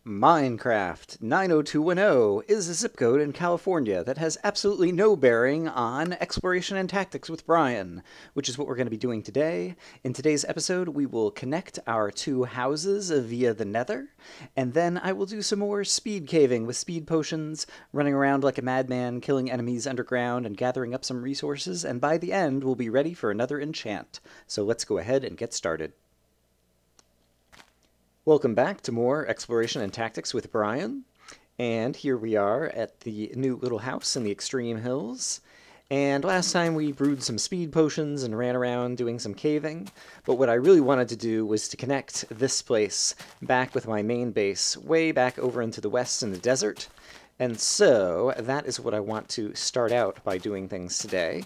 Minecraft 90210 is a zip code in California that has absolutely no bearing on exploration and tactics with Brian, which is what we're going to be doing today. In today's episode, we will connect our two houses via the Nether, and then I will do some more speed caving with speed potions, running around like a madman, killing enemies underground, and gathering up some resources, and by the end, we'll be ready for another enchant. So let's go ahead and get started. Welcome back to more Exploration and Tactics with Brian, and here we are at the new little house in the extreme hills. And last time we brewed some speed potions and ran around doing some caving, but what I really wanted to do was to connect this place back with my main base way back over into the west in the desert. And so that is what I want to start out by doing things today.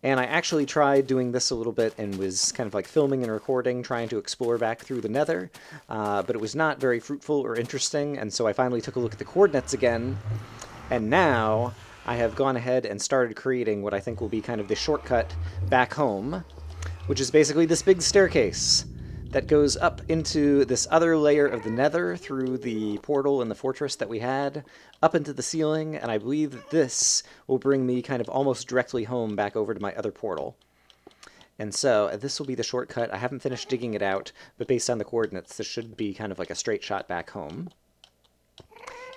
And I actually tried doing this a little bit and was kind of like filming and recording, trying to explore back through the Nether, but it was not very fruitful or interesting, and so I finally took a look at the coordinates again, and now I have gone ahead and started creating what I think will be kind of the shortcut back home, which is basically this big staircase that goes up into this other layer of the Nether through the portal in the fortress that we had, up into the ceiling, and I believe that this will bring me kind of almost directly home back over to my other portal. And so this will be the shortcut. I haven't finished digging it out, but based on the coordinates, this should be kind of like a straight shot back home.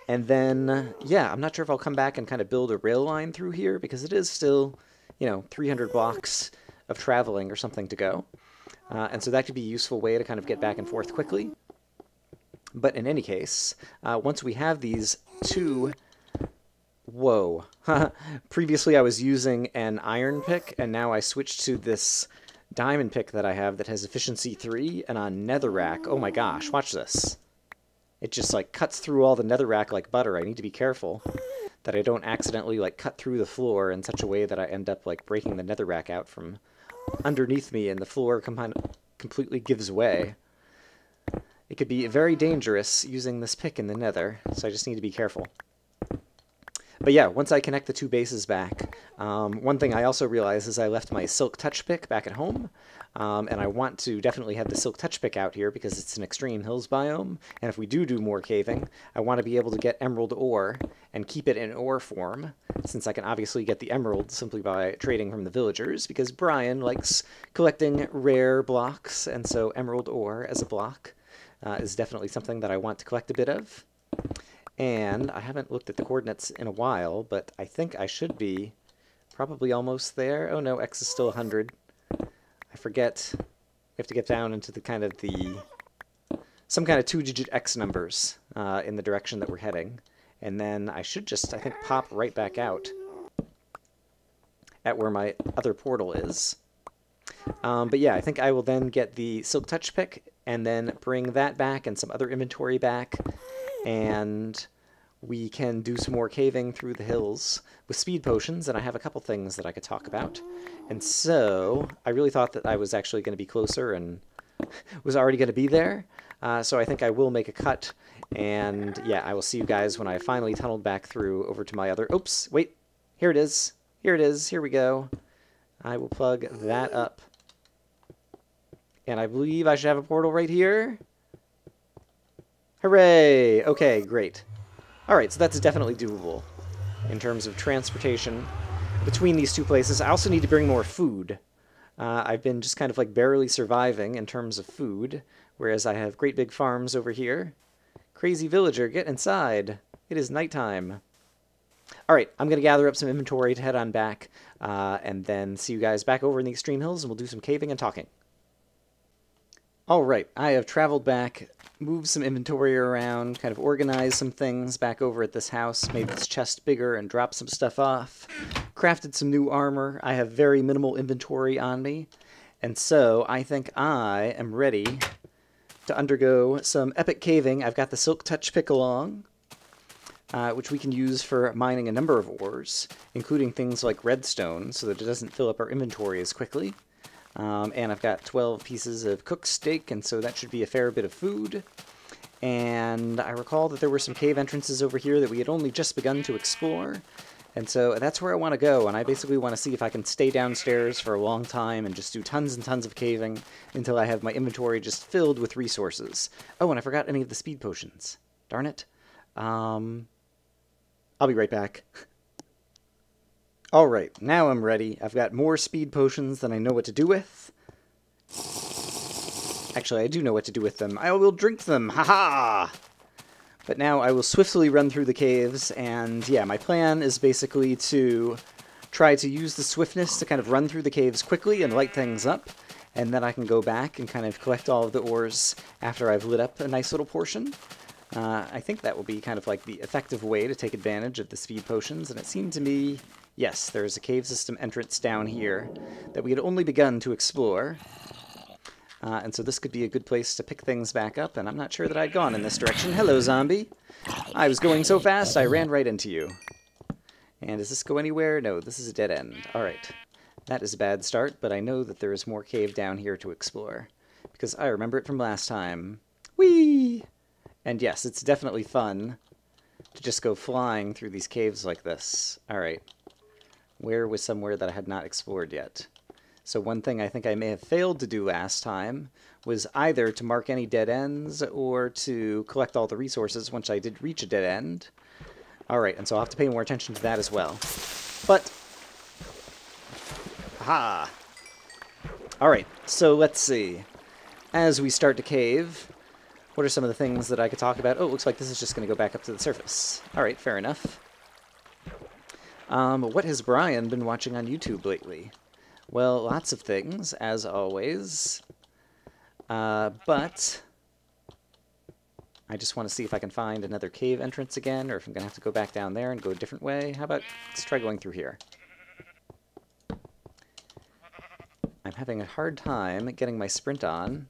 And then, yeah, I'm not sure if I'll come back and kind of build a rail line through here, because it is still, 300 blocks of traveling or something to go. And so that could be a useful way to kind of get back and forth quickly. But in any case, once we have these two... Whoa. Previously I was using an iron pick, and now I switched to this diamond pick that I have that has efficiency 3 and on netherrack. Oh my gosh, watch this. It just like cuts through all the netherrack like butter. I need to be careful that I don't accidentally like cut through the floor in such a way that I end up like breaking the netherrack out from underneath me and the floor completely gives way. It could be very dangerous using this pick in the Nether, so I just need to be careful. But yeah, once I connect the two bases back, one thing I also realized is I left my Silk Touch pick back at home, and I want to definitely have the Silk Touch pick out here because it's an extreme hills biome, and if we do more caving, I want to be able to get emerald ore and keep it in ore form, since I can obviously get the emerald simply by trading from the villagers, because Brian likes collecting rare blocks, and so emerald ore as a block is definitely something that I want to collect a bit of. And I haven't looked at the coordinates in a while, but I think I should be probably almost there. Oh no, X is still 100. I forget. We have to get down into the kind of some kind of 2-digit X numbers in the direction that we're heading. And then I should just, I think, pop right back out at where my other portal is. But yeah, I think I will then get the Silk Touch pick and then bring that back and some other inventory back. And we can do some more caving through the hills with speed potions, and I have a couple things that I could talk about. And so I really thought that I was actually going to be closer and was already going to be there. So I think I will make a cut, and yeah, I will see you guys when I finally tunneled back through over to my other... Oops, wait, here it is. Here it is, here we go. I will plug that up. And I believe I should have a portal right here. Hooray! Okay, great. Alright, so that's definitely doable in terms of transportation between these two places. I also need to bring more food. I've been just kind of like barely surviving in terms of food, whereas I have great big farms over here. Crazy villager, get inside. It is nighttime. Alright, I'm going to gather up some inventory to head on back, and then see you guys back over in the extreme hills, and we'll do some caving and talking. Alright, I have traveled back, moved some inventory around, kind of organized some things back over at this house, made this chest bigger and dropped some stuff off, crafted some new armor. I have very minimal inventory on me, and so I think I am ready to undergo some epic caving. I've got the Silk Touch pick along, which we can use for mining a number of ores, including things like redstone, so that it doesn't fill up our inventory as quickly. And I've got 12 pieces of cooked steak, and so that should be a fair bit of food. And I recall that there were some cave entrances over here that we had only just begun to explore, and so that's where I want to go, and I basically want to see if I can stay downstairs for a long time and just do tons and tons of caving until I have my inventory just filled with resources. Oh, and I forgot any of the speed potions. Darn it. I'll be right back. Alright, now I'm ready. I've got more speed potions than I know what to do with. Actually, I do know what to do with them. I will drink them! Haha! But now I will swiftly run through the caves, and yeah, my plan is basically to try to use the swiftness to kind of run through the caves quickly and light things up, and then I can go back and kind of collect all of the ores after I've lit up a nice little portion. I think that will be kind of like the effective way to take advantage of the speed potions, and it seemed to me, yes, there's a cave system entrance down here that we had only begun to explore. And so this could be a good place to pick things back up, and I'm not sure that I'd gone in this direction. Hello, zombie. I was going so fast, I ran right into you. And does this go anywhere? No, this is a dead end. Alright. That is a bad start, but I know that there is more cave down here to explore. Because I remember it from last time. Whee! And yes, it's definitely fun to just go flying through these caves like this. Alright. Where was somewhere that I had not explored yet? So one thing I think I may have failed to do last time was either to mark any dead ends or to collect all the resources once I did reach a dead end. Alright, and so I'll have to pay more attention to that as well. But, aha! Alright, so let's see. As we start to cave, what are some of the things that I could talk about? Oh, it looks like this is just going to go back up to the surface. Alright, fair enough. What has Brian been watching on YouTube lately? Well, lots of things, as always. But I just want to see if I can find another cave entrance again, or if I'm going to have to go back down there and go a different way. How about, let's try going through here. I'm having a hard time getting my sprint on.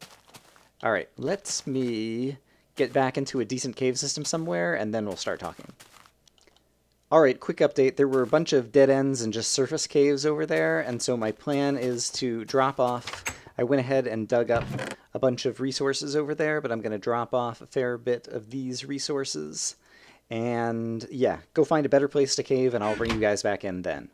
Alright, let me get back into a decent cave system somewhere, and then we'll start talking. Alright, quick update. There were a bunch of dead ends and just surface caves over there, and so my plan is to drop off. I went ahead and dug up a bunch of resources over there, but I'm going to drop off a fair bit of these resources. And yeah, go find a better place to cave, and I'll bring you guys back in then.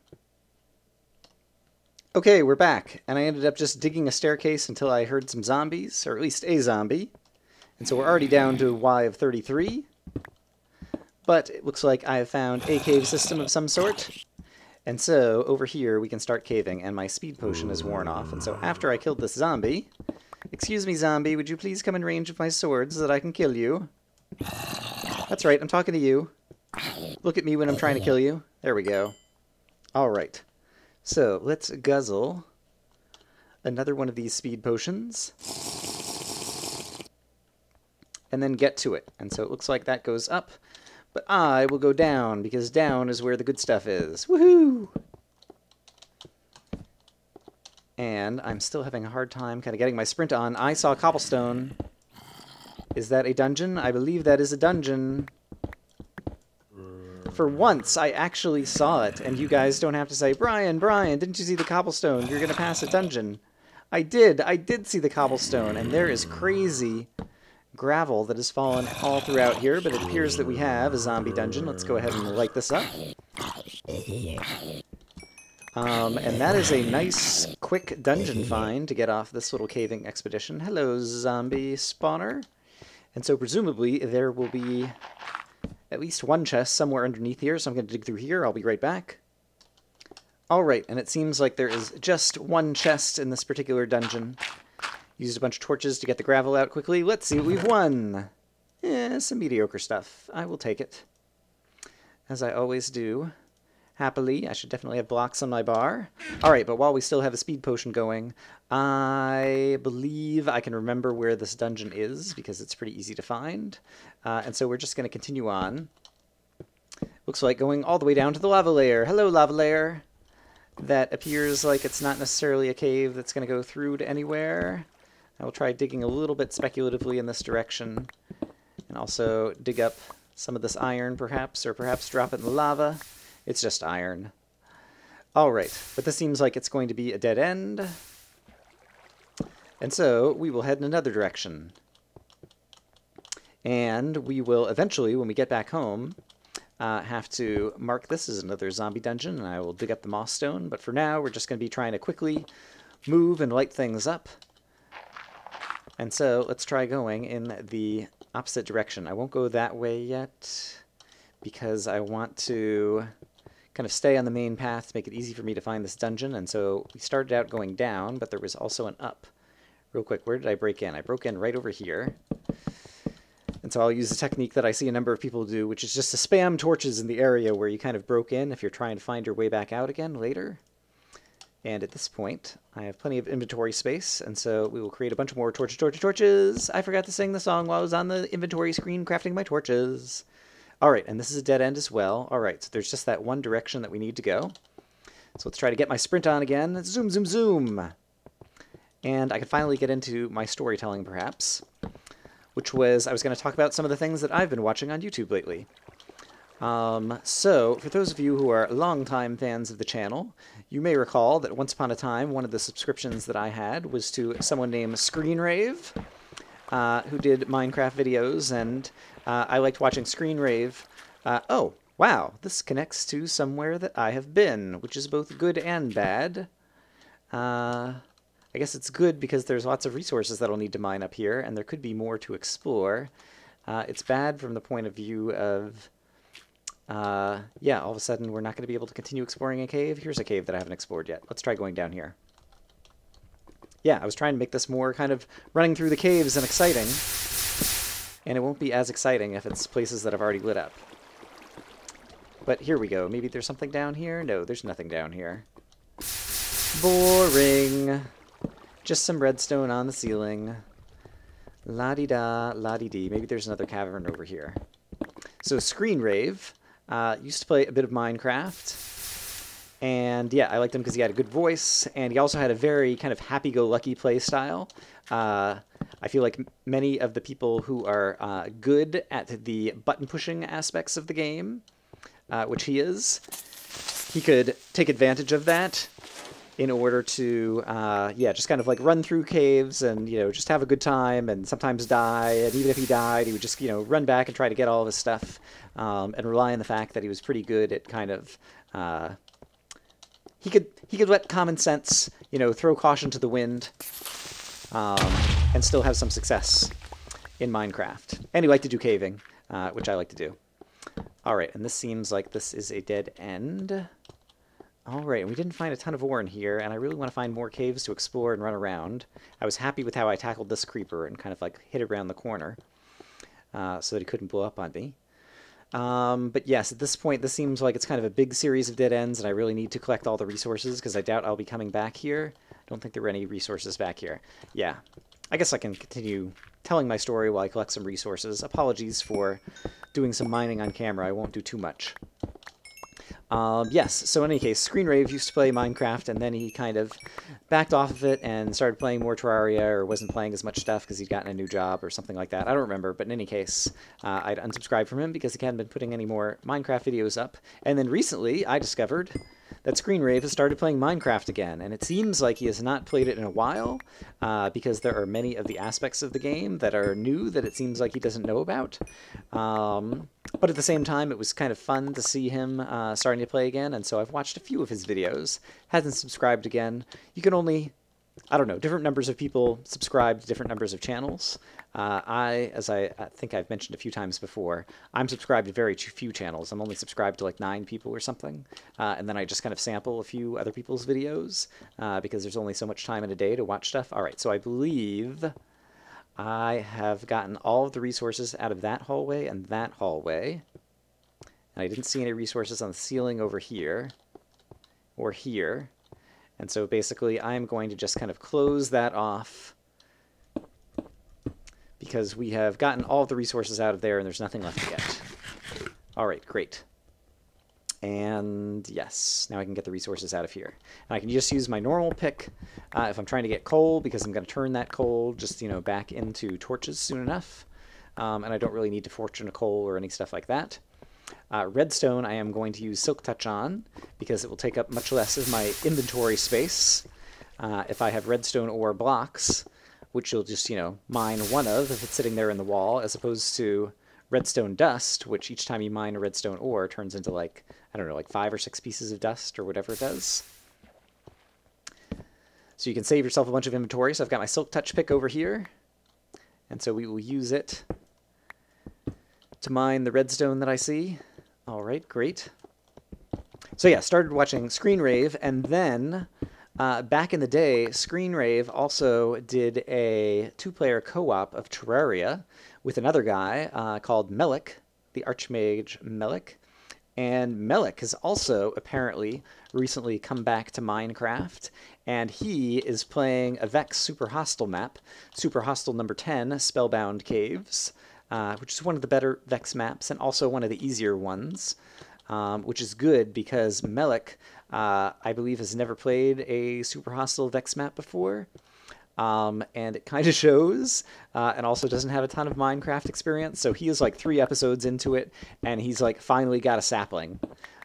Okay, we're back, and I ended up just digging a staircase until I heard some zombies, or at least a zombie. And so we're already down to Y of 33. But it looks like I have found a cave system of some sort. And so, over here, we can start caving, and my speed potion is worn off. And so after I killed this zombie... Excuse me, zombie, would you please come in range of my sword so that I can kill you? That's right, I'm talking to you. Look at me when I'm trying to kill you. There we go. Alright. So, let's guzzle another one of these speed potions. And then get to it. And so it looks like that goes up. But I will go down, because down is where the good stuff is. Woohoo! And I'm still having a hard time kind of getting my sprint on. I saw cobblestone. Is that a dungeon? I believe that is a dungeon. For once, I actually saw it, and you guys don't have to say, Brian, didn't you see the cobblestone? You're going to pass a dungeon. I did see the cobblestone, and there is crazy gravel that has fallen all throughout here, but it appears that we have a zombie dungeon. Let's go ahead and light this up. And that is a nice, quick dungeon find to get off this little caving expedition. Hello, zombie spawner. And so presumably there will be at least one chest somewhere underneath here, so I'm going to dig through here. I'll be right back. Alright, and it seems like there is just one chest in this particular dungeon. Used a bunch of torches to get the gravel out quickly. Let's see what we've won. Some mediocre stuff. I will take it. As I always do. Happily. I should definitely have blocks on my bar. Alright, but while we still have a speed potion going, I believe I can remember where this dungeon is, because it's pretty easy to find. And so we're just going to continue on. Looks like going all the way down to the lava layer. Hello, lava layer. That appears like it's not necessarily a cave that's going to go through to anywhere. I will try digging a little bit speculatively in this direction, and also dig up some of this iron, perhaps, or perhaps drop it in the lava. It's just iron. Alright, but this seems like it's going to be a dead end. And so, we will head in another direction. And we will eventually, when we get back home, have to mark this as another zombie dungeon, and I will dig up the moss stone. But for now, we're just going to be trying to quickly move and light things up. And so, let's try going in the opposite direction. I won't go that way yet because I want to kind of stay on the main path to make it easy for me to find this dungeon. And so we started out going down, but there was also an up. Real quick, where did I break in? I broke in right over here. And so I'll use a technique that I see a number of people do, which is just to spam torches in the area where you kind of broke in if you're trying to find your way back out again later. And at this point, I have plenty of inventory space, and so we will create a bunch more torches. I forgot to sing the song while I was on the inventory screen crafting my torches. All right, and this is a dead end as well. All right, so there's just that one direction that we need to go. So let's try to get my sprint on again. Zoom, zoom, zoom. And I can finally get into my storytelling, perhaps, which was I was going to talk about some of the things that I've been watching on YouTube lately. So, for those of you who are longtime fans of the channel, you may recall that once upon a time, one of the subscriptions that I had was to someone named ScreenRave, who did Minecraft videos, and I liked watching ScreenRave. Oh, wow, this connects to somewhere that I have been, which is both good and bad. I guess it's good because there's lots of resources that I'll need to mine up here, and there could be more to explore. It's bad from the point of view of... yeah, all of a sudden we're not going to be able to continue exploring a cave. Here's a cave that I haven't explored yet. Let's try going down here. Yeah, I was trying to make this more kind of running through the caves and exciting. And it won't be as exciting if it's places that I've already lit up. But here we go. Maybe there's something down here? No, there's nothing down here. Boring. Just some redstone on the ceiling. La-di-da, la-di-dee. Maybe there's another cavern over here. So ScreenRave used to play a bit of Minecraft. And yeah, I liked him because he had a good voice, and he also had a very kind of happy-go-lucky play style. I feel like many of the people who are good at the button-pushing aspects of the game, which he is, he could take advantage of that in order to, yeah, just kind of like run through caves and, you know, just have a good time and sometimes die. And even if he died, he would just, you know, run back and try to get all of his stuff and rely on the fact that he was pretty good at kind of... He could let common sense, you know, throw caution to the wind, and still have some success in Minecraft. And he liked to do caving, which I like to do. All right, and this seems like this is a dead end. All right, and we didn't find a ton of ore in here, and I really want to find more caves to explore and run around. I was happy with how I tackled this creeper and kind of like hit it around the corner so that he couldn't blow up on me. But yes, at this point, this seems like it's kind of a big series of dead ends, and I really need to collect all the resources, because I doubt I'll be coming back here. I don't think there were any resources back here. Yeah, I guess I can continue telling my story while I collect some resources. Apologies for doing some mining on camera. I won't do too much. Yes, so in any case, ScreenRave used to play Minecraft, and then he kind of backed off of it and started playing more Terraria, or wasn't playing as much stuff because he'd gotten a new job or something like that. I don't remember, but in any case, I'd unsubscribed from him because he hadn't been putting any more Minecraft videos up. And then recently, I discovered that ScreenRave has started playing Minecraft again, and it seems like he has not played it in a while, because there are many of the aspects of the game that are new that it seems like he doesn't know about. But at the same time, it was kind of fun to see him starting to play again, and so I've watched a few of his videos. Hasn't subscribed again. You can only, I don't know, different numbers of people subscribe to different numbers of channels. As I think I've mentioned a few times before, I'm subscribed to very few channels. I'm only subscribed to like 9 people or something, and then I just kind of sample a few other people's videos, because there's only so much time in a day to watch stuff. All right, so I believe I have gotten all of the resources out of that hallway and that hallway. And I didn't see any resources on the ceiling over here or here. And so basically I'm going to just kind of close that off because we have gotten all of the resources out of there and there's nothing left yet. All right, great. And yes, now I can get the resources out of here. And I can just use my normal pick if I'm trying to get coal, because I'm going to turn that coal just, you know, back into torches soon enough. And I don't really need to fortune a coal or any stuff like that. Redstone I am going to use Silk Touch on, because it will take up much less of my inventory space if I have redstone ore blocks, which you'll just, you know, mine one of if it's sitting there in the wall, as opposed to redstone dust, which each time you mine a redstone ore turns into like, I don't know, like 5 or 6 pieces of dust or whatever it does. So you can save yourself a bunch of inventory. So I've got my Silk Touch pick over here, and so we will use it to mine the redstone that I see. All right, great. So yeah, started watching Screen Rave, and then back in the day, Screen Rave also did a 2-player co-op of Terraria with another guy called Melik, the Archmage Melik. And Melik has also apparently recently come back to Minecraft, and he is playing a Vex Super Hostile map, Super Hostile number 10, Spellbound Caves, which is one of the better Vex maps and also one of the easier ones, which is good because Melik, I believe, has never played a Super Hostile Vex map before. And it kind of shows, and also doesn't have a ton of Minecraft experience, so he is like 3 episodes into it, and he's like finally got a sapling.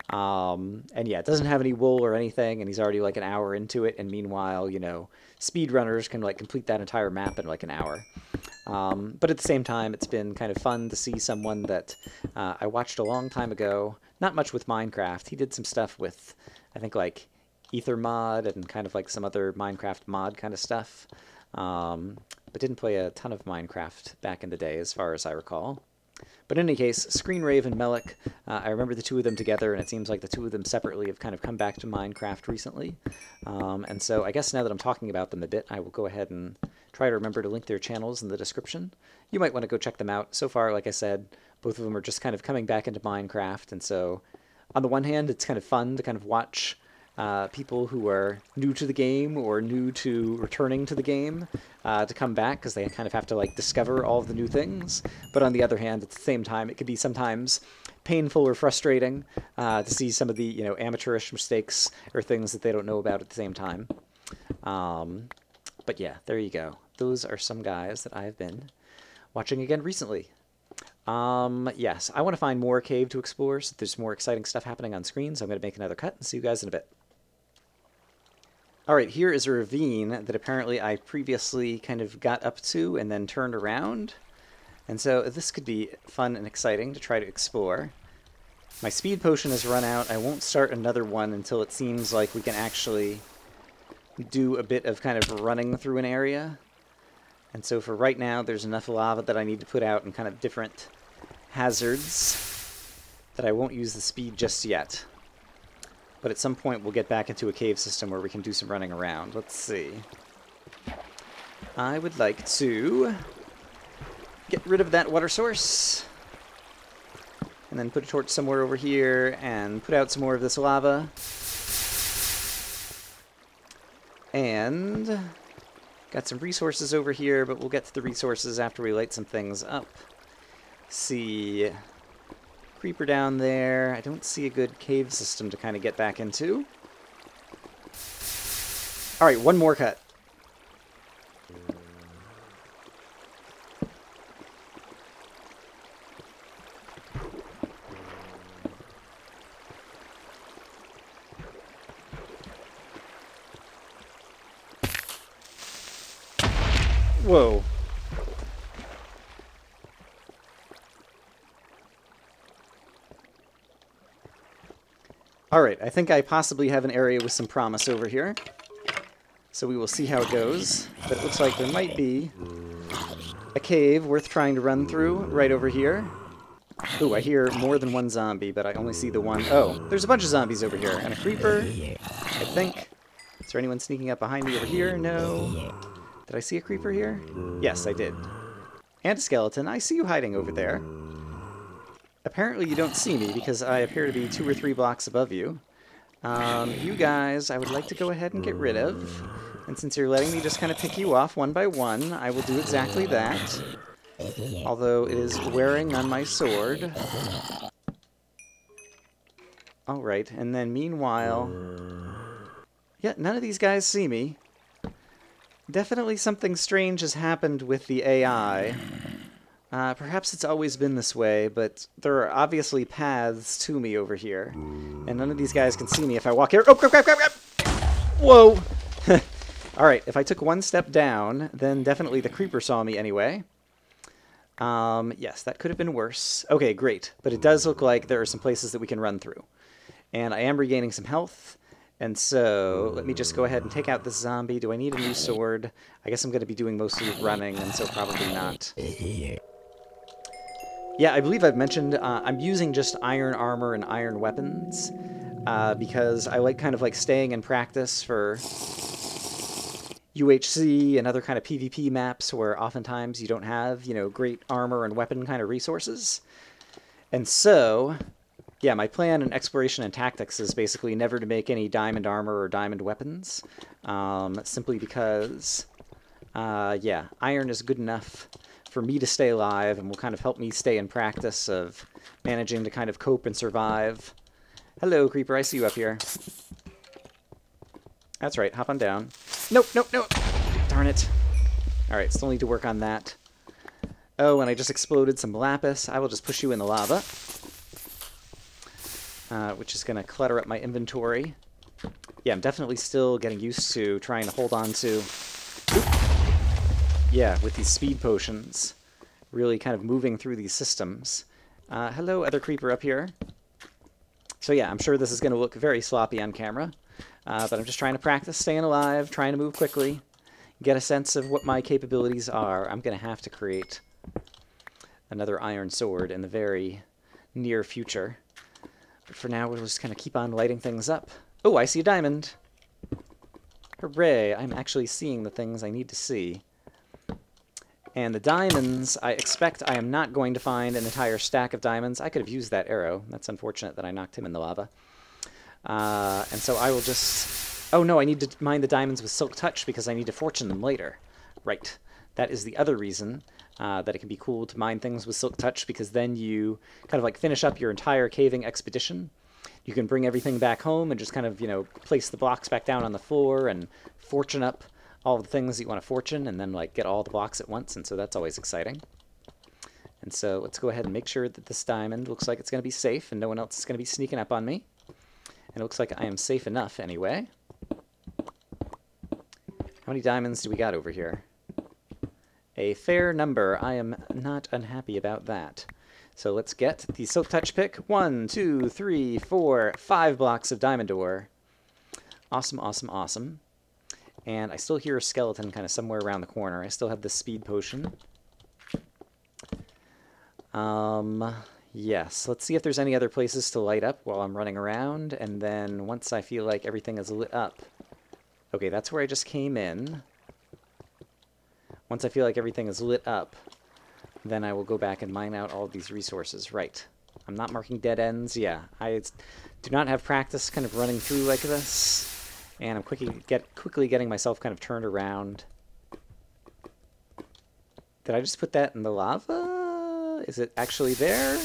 And yeah, it doesn't have any wool or anything, and he's already like an hour into it, and meanwhile, you know, speedrunners can like complete that entire map in like an hour. But at the same time, it's been kind of fun to see someone that I watched a long time ago, not much with Minecraft. He did some stuff with, I think, like Ether mod and kind of like some other Minecraft mod kind of stuff, but didn't play a ton of Minecraft back in the day as far as I recall. But in any case, Screen Rave and Melik, I remember the two of them together, and it seems like the two of them separately have kind of come back to Minecraft recently. And so I guess now that I'm talking about them a bit, I will go ahead and try to remember to link their channels in the description. You might want to go check them out. So far, like I said, both of them are just kind of coming back into Minecraft, and so on the one hand, it's kind of fun to kind of watch people who are new to the game or new to returning to the game to come back, because they kind of have to like discover all of the new things. But on the other hand, at the same time, it could be sometimes painful or frustrating to see some of the, you know, amateurish mistakes or things that they don't know about at the same time. But yeah, there you go. Those are some guys that I've been watching again recently. Yes, I want to find more cave to explore, so there's more exciting stuff happening on screen, so I'm going to make another cut and see you guys in a bit. Alright, here is a ravine that apparently I previously kind of got up to and then turned around. And so this could be fun and exciting to try to explore. My speed potion has run out. I won't start another one until it seems like we can actually do a bit of kind of running through an area. And so for right now, there's enough lava that I need to put out in kind of different hazards that I won't use the speed just yet. But at some point, we'll get back into a cave system where we can do some running around. Let's see. I would like to get rid of that water source. And then put a torch somewhere over here and put out some more of this lava. And got some resources over here, but we'll get to the resources after we light some things up. See, creeper down there. I don't see a good cave system to kind of get back into. Alright, one more cut. Whoa. Alright, I think I possibly have an area with some promise over here. So we will see how it goes. But it looks like there might be a cave worth trying to run through right over here. Ooh, I hear more than one zombie, but I only see the one. Oh, there's a bunch of zombies over here. And a creeper, I think. Is there anyone sneaking up behind me over here? No. Did I see a creeper here? Yes, I did. And a skeleton. I see you hiding over there. Apparently you don't see me because I appear to be 2 or 3 blocks above you. You guys, I would like to go ahead and get rid of. And since you're letting me just kind of pick you off one by one, I will do exactly that. Although it is wearing on my sword. Alright, and then meanwhile... Yeah, none of these guys see me. Definitely something strange has happened with the AI. Perhaps it's always been this way, but there are obviously paths to me over here. And none of these guys can see me if I walk here. Oh, crap, crap, crap, crap! Whoa! Alright, if I took one step down, then definitely the creeper saw me anyway. Yes, that could have been worse. Okay, great. But it does look like there are some places that we can run through. And I am regaining some health. And so, let me just go ahead and take out this zombie. Do I need a new sword? I guess I'm going to be doing mostly running, and so probably not. Yeah, I believe I've mentioned I'm using just iron armor and iron weapons because I like kind of like staying in practice for UHC and other kind of PvP maps where oftentimes you don't have, you know, great armor and weapon kind of resources. And so, yeah, my plan in exploration and tactics is basically never to make any diamond armor or diamond weapons, simply because, yeah, iron is good enough for me to stay alive and will kind of help me stay in practice of managing to kind of cope and survive. Hello, Creeper, I see you up here. That's right, hop on down. Nope, nope, nope! Darn it. Alright, still need to work on that. Oh, and I just exploded some lapis. I will just push you in the lava. Which is going to clutter up my inventory. Yeah, I'm definitely still getting used to trying to hold on to... Oop. Yeah, with these speed potions. Really kind of moving through these systems. Hello, other creeper up here. So yeah, I'm sure this is going to look very sloppy on camera. But I'm just trying to practice staying alive, trying to move quickly, get a sense of what my capabilities are. I'm going to have to create another iron sword in the very near future. But for now, we'll just kind of keep on lighting things up. Oh, I see a diamond! Hooray! I'm actually seeing the things I need to see. And the diamonds, I expect I am not going to find an entire stack of diamonds. I could have used that arrow. That's unfortunate that I knocked him in the lava. And so I will just... Oh no, I need to mine the diamonds with Silk Touch because I need to fortune them later. Right. That is the other reason that it can be cool to mine things with Silk Touch, because then you kind of like finish up your entire caving expedition. You can bring everything back home and just kind of, you know, place the blocks back down on the floor and fortune up all the things that you want to fortune, and then like get all the blocks at once, and so that's always exciting. And so let's go ahead and make sure that this diamond looks like it's going to be safe and no one else is going to be sneaking up on me. And it looks like I am safe enough anyway. How many diamonds do we got over here? A fair number. I am not unhappy about that. So let's get the Silk Touch pick. 1, 2, 3, 4, 5 blocks of diamond ore. Awesome, awesome, awesome. And I still hear a skeleton kind of somewhere around the corner. I still have the speed potion. Yes, let's see if there's any other places to light up while I'm running around, and then once I feel like everything is lit up... Okay, that's where I just came in. Once I feel like everything is lit up, then I will go back and mine out all of these resources. Right. I'm not marking dead ends. Yeah, I do not have practice kind of running through like this. And I'm quickly getting myself kind of turned around. Did I just put that in the lava? Is it actually there?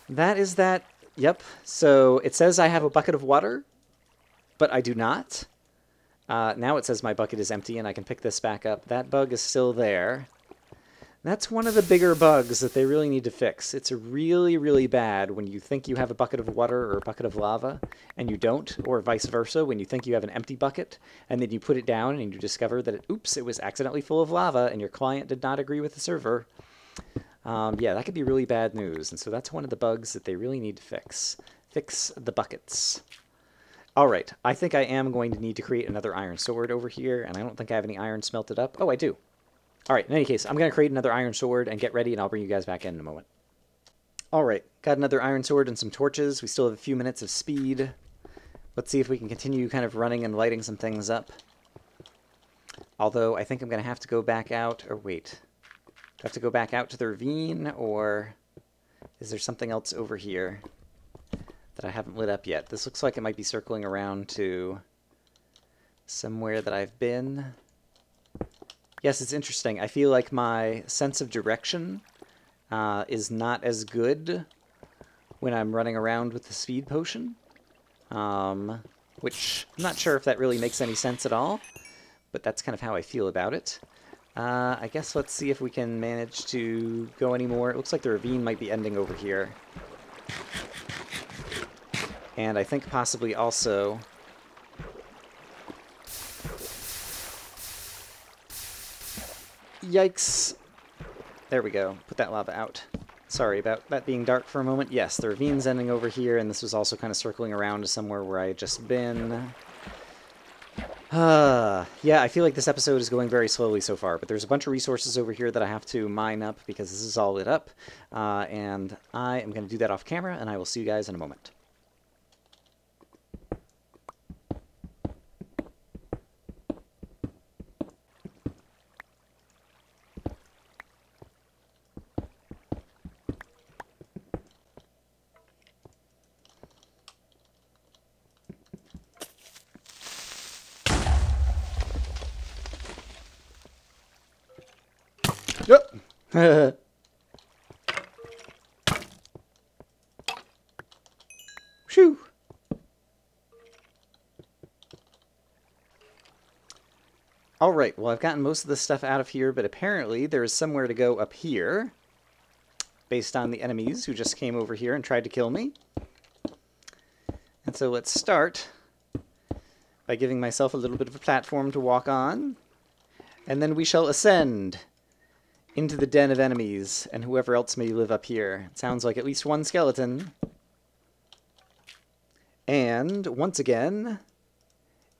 That is that. Yep. So it says I have a bucket of water, but I do not. Now it says my bucket is empty and I can pick this back up. That bug is still there. That's one of the bigger bugs that they really need to fix. It's really, really bad when you think you have a bucket of water or a bucket of lava and you don't, or vice versa, when you think you have an empty bucket and then you put it down and you discover that, oops, it was accidentally full of lava and your client did not agree with the server. Yeah, that could be really bad news, and so that's one of the bugs that they really need to fix. Fix the buckets. Alright, I think I am going to need to create another iron sword over here, and I don't think I have any iron smelted up. Oh, I do. Alright, in any case, I'm going to create another iron sword and get ready, and I'll bring you guys back in a moment. Alright, got another iron sword and some torches. We still have a few minutes of speed. Let's see if we can continue kind of running and lighting some things up. Although, I think I'm going to have to go back out, or wait. Do I have to go back out to the ravine, or is there something else over here that I haven't lit up yet? This looks like it might be circling around to somewhere that I've been. Yes, it's interesting. I feel like my sense of direction is not as good when I'm running around with the speed potion, which I'm not sure if that really makes any sense at all, but that's kind of how I feel about it. I guess let's see if we can manage to go any more. It looks like the ravine might be ending over here. And I think possibly also... Yikes! There we go. Put that lava out. Sorry about that being dark for a moment. Yes, the ravine's ending over here, and this was also kind of circling around to somewhere where I had just been. Yeah, I feel like this episode is going very slowly so far, but there's a bunch of resources over here that I have to mine up because this is all lit up. And I am going to do that off camera, and I will see you guys in a moment. Yep. Shoo. All right, well, I've gotten most of this stuff out of here, but apparently there is somewhere to go up here, based on the enemies who just came over here and tried to kill me. And so let's start by giving myself a little bit of a platform to walk on, and then we shall ascend into the den of enemies, and whoever else may live up here. It sounds like at least one skeleton. And, once again,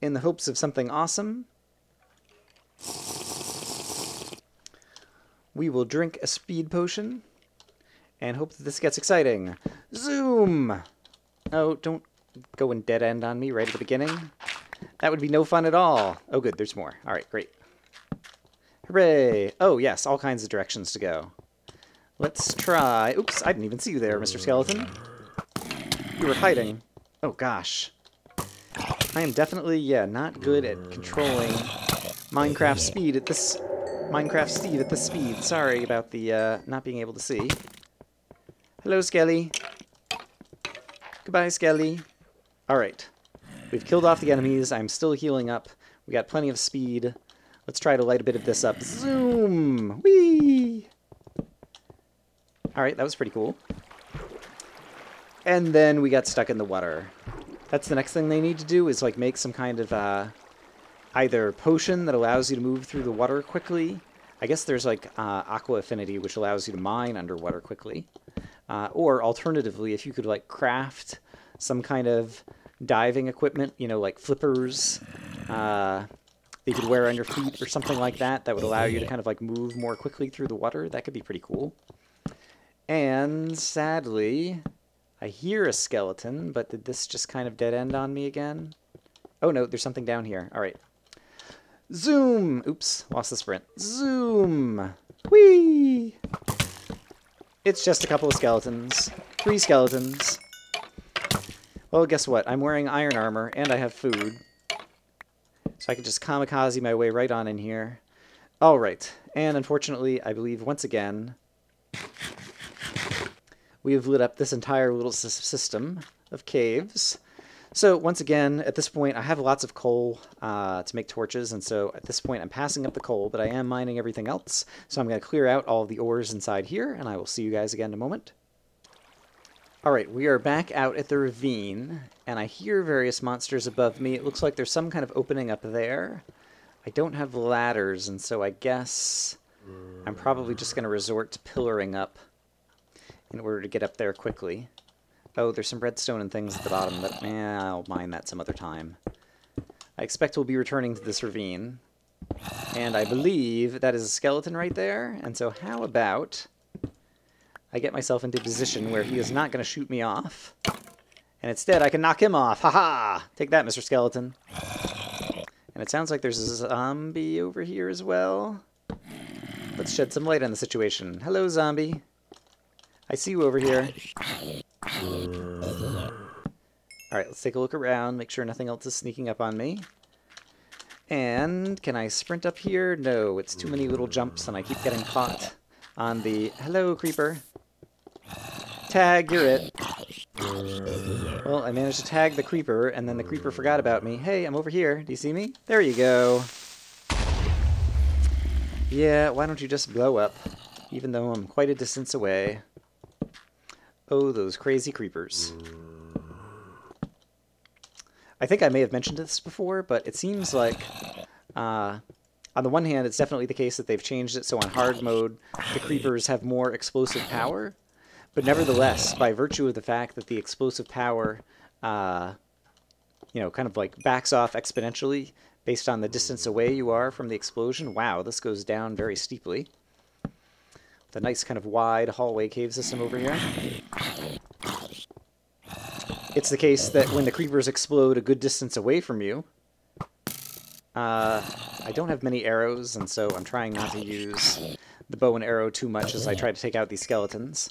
in the hopes of something awesome, we will drink a speed potion, and hope that this gets exciting. Zoom! Oh, don't go and dead end on me right at the beginning. That would be no fun at all. Oh good, there's more. Alright, great. Hooray! Oh, yes, all kinds of directions to go. Let's try... Oops, I didn't even see you there, Mr. Skeleton. You were hiding. Oh, gosh. I am definitely, yeah, not good at controlling Minecraft speed at this... Minecraft Steve at this speed. Sorry about the, not being able to see. Hello, Skelly. Goodbye, Skelly. Alright. We've killed off the enemies. I'm still healing up. We got plenty of speed. Let's try to light a bit of this up. Zoom! Whee! Alright, that was pretty cool. And then we got stuck in the water. That's the next thing they need to do, is like make some kind of either potion that allows you to move through the water quickly. I guess there's like aqua affinity, which allows you to mine underwater quickly. Or alternatively, if you could like craft some kind of diving equipment, you know, like flippers, you could wear on your feet or something like that, that would allow you to kind of like move more quickly through the water. That could be pretty cool. And sadly, I hear a skeleton, but did this just kind of dead end on me again? Oh no, there's something down here. All right. Zoom! Oops, lost the sprint. Zoom! Whee! It's just a couple of skeletons. 3 skeletons. Well, guess what? I'm wearing iron armor, and I have food. So I can just kamikaze my way right on in here. Alright, and unfortunately, I believe once again, we have lit up this entire little system of caves. So once again, at this point, I have lots of coal to make torches, and so at this point I'm passing up the coal, but I am mining everything else. So I'm going to clear out all the ores inside here, and I will see you guys again in a moment. Alright, we are back out at the ravine, and I hear various monsters above me. It looks like there's some kind of opening up there. I don't have ladders, and so I guess I'm probably just going to resort to pillaring up in order to get up there quickly. Oh, there's some redstone and things at the bottom, but I'll mine that some other time. I expect we'll be returning to this ravine, and I believe that is a skeleton right there, and so how about I get myself into a position where he is not going to shoot me off, and instead I can knock him off. Ha-ha! Take that, Mr. Skeleton. And it sounds like there's a zombie over here as well. Let's shed some light on the situation. Hello, zombie. I see you over here. Alright, let's take a look around, make sure nothing else is sneaking up on me. And can I sprint up here? No, it's too many little jumps and I keep getting caught on the... Hello, creeper. Tag, you're it. Well, I managed to tag the creeper, and then the creeper forgot about me. Hey, I'm over here. Do you see me? There you go. Yeah, why don't you just blow up, even though I'm quite a distance away. Oh, those crazy creepers. I think I may have mentioned this before, but it seems like, on the one hand, it's definitely the case that they've changed it so on hard mode, the creepers have more explosive power. But nevertheless, by virtue of the fact that the explosive power, you know, kind of like backs off exponentially based on the distance away you are from the explosion. Wow, this goes down very steeply. The nice kind of wide hallway cave system over here. It's the case that when the creepers explode a good distance away from you, I don't have many arrows, and so I'm trying not to use the bow and arrow too much as I try to take out these skeletons.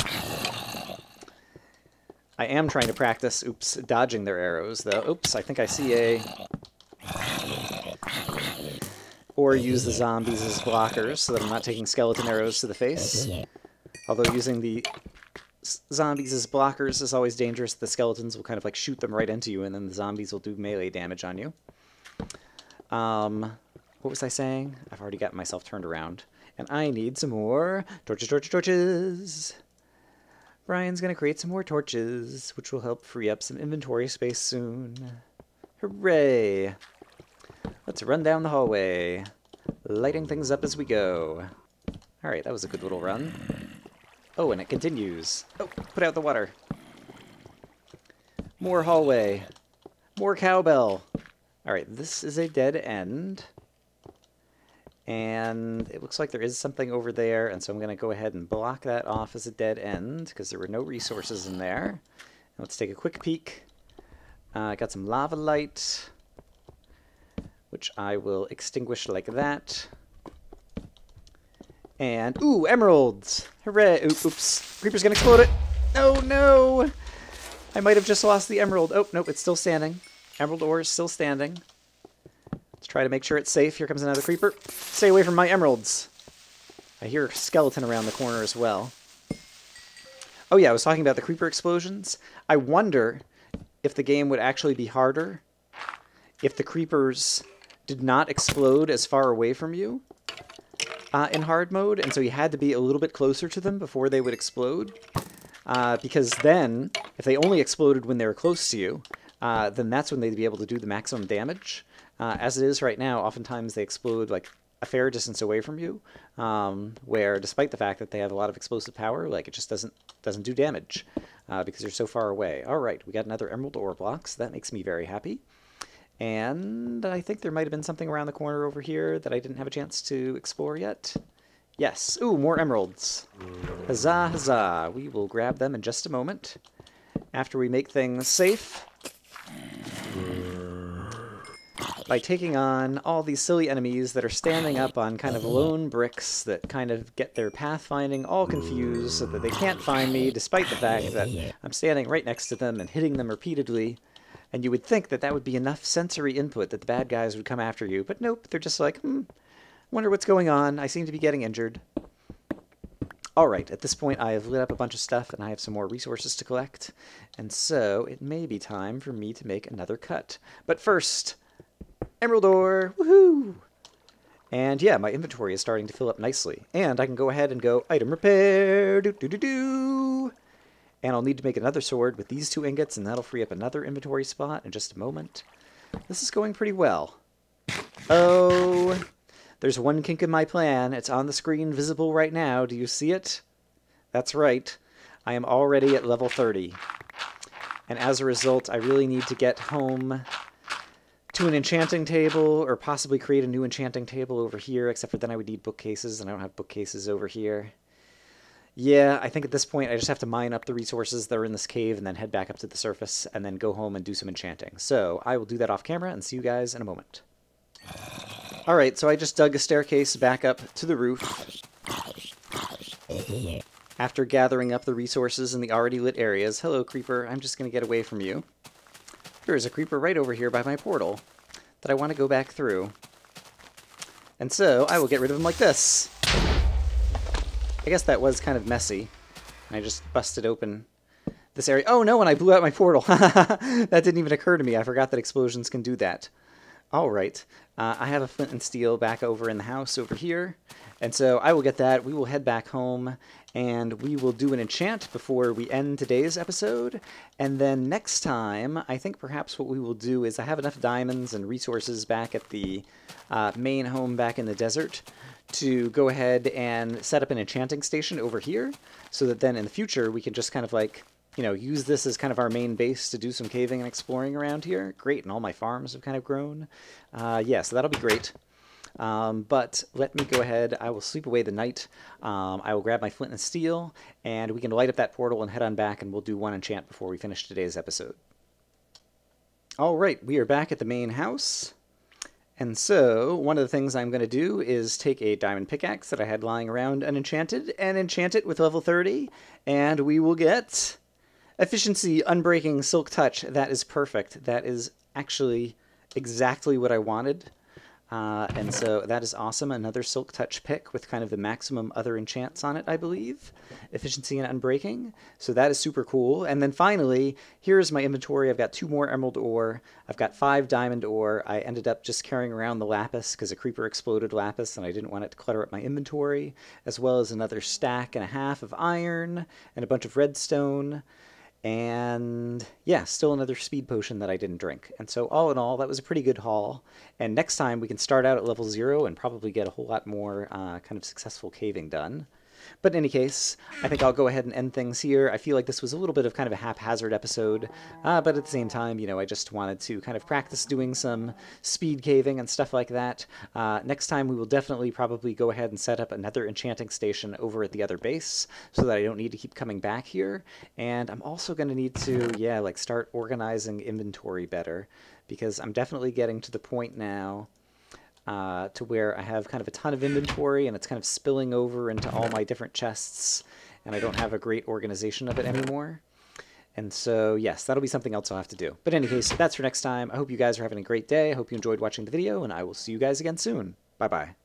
I am trying to practice, dodging their arrows, though. Oops, I think I see a... Or use the zombies as blockers so that I'm not taking skeleton arrows to the face. Although using the zombies as blockers is always dangerous. The skeletons will kind of like shoot them right into you, and then the zombies will do melee damage on you. What was I saying? I've already gotten myself turned around. And I need some more torches, torches, torches. Brian's going to create some more torches, which will help free up some inventory space soon. Hooray! Let's run down the hallway, lighting things up as we go. Alright, that was a good little run. Oh, and it continues. Oh, put out the water. More hallway. More cowbell. Alright, this is a dead end. And it looks like there is something over there, and so I'm going to go ahead and block that off as a dead end, because there were no resources in there. Let's take a quick peek. I got some lava light, which I will extinguish like that. And, ooh, emeralds! Hooray! Oops, creeper's gonna explode it! Oh no! I might have just lost the emerald. Oh, nope, it's still standing. Emerald ore is still standing. Let's try to make sure it's safe. Here comes another creeper. Stay away from my emeralds! I hear a skeleton around the corner as well. Oh yeah, I was talking about the creeper explosions. I wonder if the game would actually be harder if the creepers did not explode as far away from you in hard mode, and so you had to be a little bit closer to them before they would explode. Because then, if they only exploded when they were close to you, then that's when they'd be able to do the maximum damage. As it is right now, oftentimes they explode like a fair distance away from you, where despite the fact that they have a lot of explosive power, like it just doesn't do damage because they're so far away. All right, we got another emerald ore block, so that makes me very happy. And I think there might have been something around the corner over here that I didn't have a chance to explore yet. Yes. Ooh, more emeralds. Huzzah, huzzah. We will grab them in just a moment after we make things safe by taking on all these silly enemies that are standing up on kind of lone bricks that kind of get their pathfinding all confused so that they can't find me, despite the fact that I'm standing right next to them and hitting them repeatedly. And you would think that that would be enough sensory input that the bad guys would come after you, but nope, they're just like, wonder what's going on. I seem to be getting injured. Alright, at this point I have lit up a bunch of stuff and I have some more resources to collect, and so it may be time for me to make another cut. But first, emerald ore! Woohoo! And yeah, my inventory is starting to fill up nicely. And I can go ahead and go item repair, do-do-do-do! And I'll need to make another sword with these 2 ingots, and that'll free up another inventory spot in just a moment. This is going pretty well. Oh, there's one kink in my plan. It's on the screen, visible right now. Do you see it? That's right. I am already at level 30. And as a result, I really need to get home to an enchanting table, or possibly create a new enchanting table over here, except for then I would need bookcases, and I don't have bookcases over here. Yeah, I think at this point I just have to mine up the resources that are in this cave and then head back up to the surface and then go home and do some enchanting. So I will do that off camera and see you guys in a moment. Alright, so I just dug a staircase back up to the roof after gathering up the resources in the already lit areas. Hello, creeper. I'm just going to get away from you. There's a creeper right over here by my portal that I want to go back through. And so I will get rid of him like this. I guess that was kind of messy. I just busted open this area. Oh no, and I blew out my portal. That didn't even occur to me. I forgot that explosions can do that. Alright, I have a flint and steel back over in the house over here. And so I will get that. We will head back home and we will do an enchant before we end today's episode. And then next time, I think perhaps what we will do is I have enough diamonds and resources back at the main home back in the desert to go ahead and set up an enchanting station over here, so that then in the future we can just kind of like use this as kind of our main base to do some caving and exploring around here. Great, and all my farms have kind of grown. Yeah, so that'll be great. But let me go ahead. I will sleep away the night. I will grab my flint and steel, and we can light up that portal and head on back, and we'll do one enchant before we finish today's episode. All right, we are back at the main house. And so, one of the things I'm going to do is take a diamond pickaxe that I had lying around unenchanted and enchant it with level 30, and we will get efficiency, unbreaking, silk touch. That is perfect. That is actually exactly what I wanted. And so that is awesome. Another silk touch pick with kind of the maximum other enchants on it, I believe. Efficiency and unbreaking. So that is super cool. And then finally, here's my inventory. I've got 2 more emerald ore. I've got 5 diamond ore. I ended up just carrying around the lapis because a creeper exploded lapis and I didn't want it to clutter up my inventory, as well as another stack and a half of iron and a bunch of redstone. And yeah, still another speed potion that I didn't drink. And so all in all, that was a pretty good haul. And next time we can start out at level 0 and probably get a whole lot more kind of successful caving done. But in any case, I think I'll go ahead and end things here. I feel like this was a little bit of kind of a haphazard episode, but at the same time, I just wanted to kind of practice doing some speed caving and stuff like that. Next time, we will definitely probably go ahead and set up another enchanting station over at the other base so that I don't need to keep coming back here. And I'm also going to need to, yeah, like start organizing inventory better, because I'm definitely getting to the point now to where I have kind of a ton of inventory and it's kind of spilling over into all my different chests, and I don't have a great organization of it anymore. And so, yes, that'll be something else I'll have to do. But in any case, that's for next time. I hope you guys are having a great day. I hope you enjoyed watching the video, and I will see you guys again soon. Bye-bye.